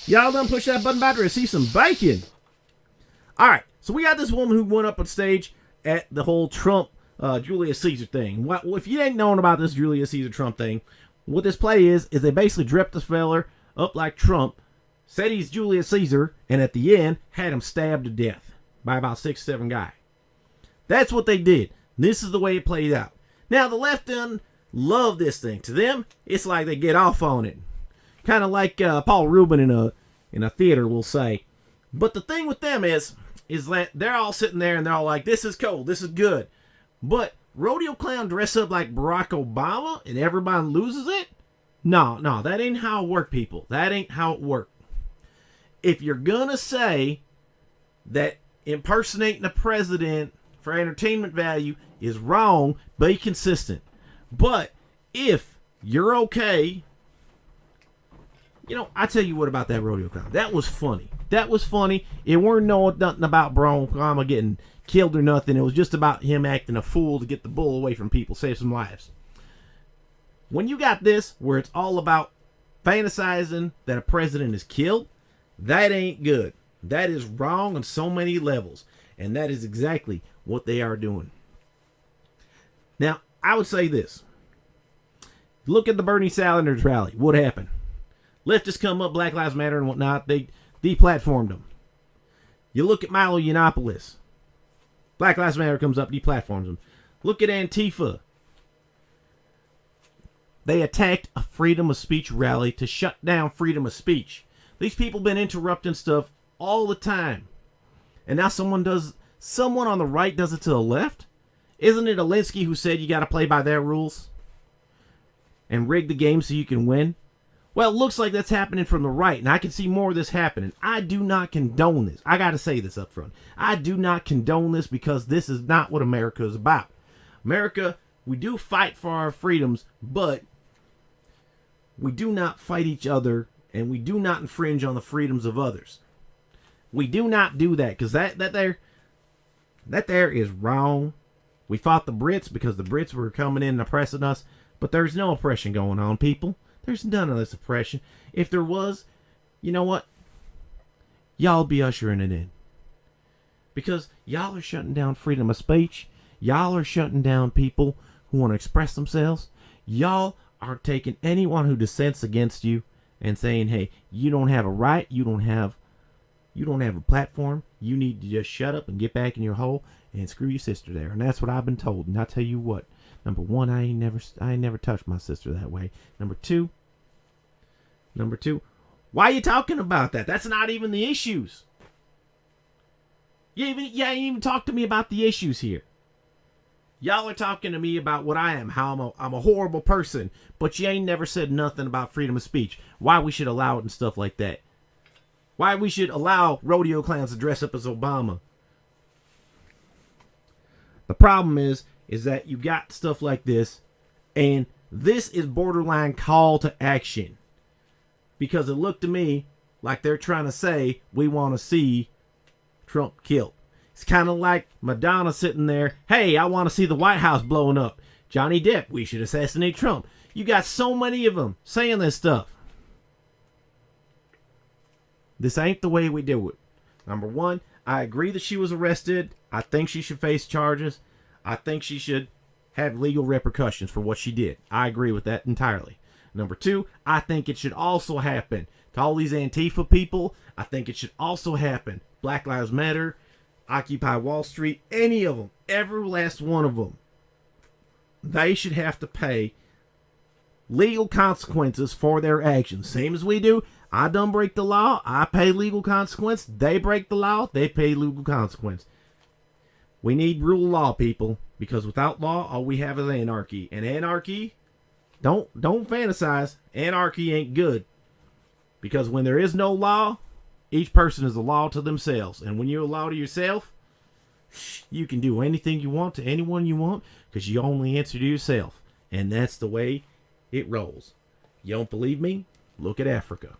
Y'all done push that button back to receive some bacon. All right, so we got this woman who went up on stage at the whole Trump Julius Caesar thing. Well, if you ain't known about this Julius Caesar Trump thing, what this play is they basically dressed this feller up like Trump, said he's Julius Caesar, and at the end had him stabbed to death by about 6 or 7 guys. That's what they did. This is the way it played out. Now, the left done love this thing. To them, it's like they get off on it. Kind of like Paul Rubin in a theater will say. But the thing with them is that they're all sitting there and they're all like, this is cool, this is good. But rodeo clown dress up like Barack Obama and everybody loses it? No, that ain't how it work, people. That ain't how it work. If you're gonna say that impersonating a president for entertainment value is wrong, be consistent. But if you're okay, I tell you what about that rodeo clown. That was funny. It weren't nothing about Barack Obama getting killed or nothing. It was just about him acting a fool to get the bull away from people, save some lives. When you got this, where it's all about fantasizing that a president is killed, that ain't good. That is wrong on so many levels. And that is exactly what they are doing. Now, I would say this. Look at the Bernie Sanders rally. What happened? Leftists come up, Black Lives Matter and whatnot. They deplatformed them. You look at Milo Yiannopoulos. Black Lives Matter comes up, deplatforms them. Look at Antifa. They attacked a freedom of speech rally to shut down freedom of speech. These people been interrupting stuff all the time. And now someone on the right does it to the left? Isn't it Alinsky who said you got to play by their rules? And rig the game so you can win? Well, it looks like that's happening from the right, and I can see more of this happening. I do not condone this. I got to say this up front. I do not condone this because this is not what America is about. America, we do fight for our freedoms, but we do not fight each other, and we do not infringe on the freedoms of others. We do not do that, because that there is wrong. We fought the Brits because the Brits were coming in and oppressing us, but there's no oppression going on, people. There's none of this oppression. If there was, you know what? Y'all be ushering it in. Because y'all are shutting down freedom of speech. Y'all are shutting down people who want to express themselves. Y'all are taking anyone who dissents against you and saying, hey, you don't have a right. You don't have a platform. You need to just shut up and get back in your hole and screw your sister there. And that's what I've been told. And I tell you what. Number one, I ain't never touched my sister that way. Number two, why are you talking about that? That's not even the issues. You ain't even talk to me about the issues here. Y'all are talking to me about what I am, how I'm a horrible person, but you ain't never said nothing about freedom of speech. Why we should allow it and stuff like that. Why we should allow rodeo clowns to dress up as Obama. The problem is that you got stuff like this, and this is borderline call to action. Because it looked to me like they're trying to say, we want to see Trump killed. It's kind of like Madonna sitting there, hey, I want to see the White House blowing up. Johnny Depp, we should assassinate Trump. You got so many of them saying this stuff. This ain't the way we do it. Number one, I agree that she was arrested. I think she should face charges. I think she should have legal repercussions for what she did. I agree with that entirely. Number two, I think it should also happen to all these Antifa people. I think it should also happen. Black Lives Matter, Occupy Wall Street, any of them, every last one of them. They should have to pay legal consequences for their actions. Same as we do. I done break the law. I pay legal consequence. They break the law. They pay legal consequence. We need rule of law, people, because without law, all we have is anarchy. And anarchy, don't fantasize. Anarchy ain't good. Because when there is no law, each person is a law to themselves. And when you're a law to yourself, you can do anything you want to anyone you want because you only answer to yourself. And that's the way it rolls. You don't believe me? Look at Africa.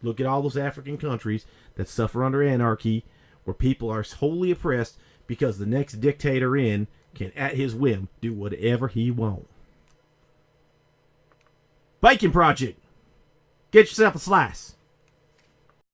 Look at all those African countries that suffer under anarchy where people are wholly oppressed because the next dictator in can, at his whim, do whatever he wants. Bacon Project. Get yourself a slice.